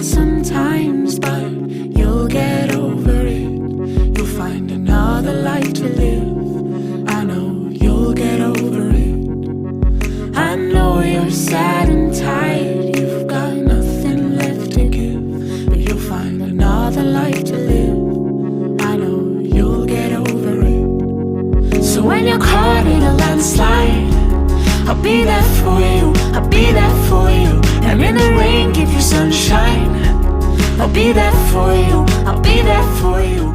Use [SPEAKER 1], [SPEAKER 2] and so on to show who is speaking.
[SPEAKER 1] hard sometimes, but you'll get over it. You'll find another life to live. I know you'll get over it. I know you're sad and tired, you've got nothing left to give, but you'll find another life to live. I know you'll get over it. So when you're caught in a landslide, I'll be there for you, I'll be there for you. And in the rain, give you sunshine. I'll be there for you, I'll be there for you.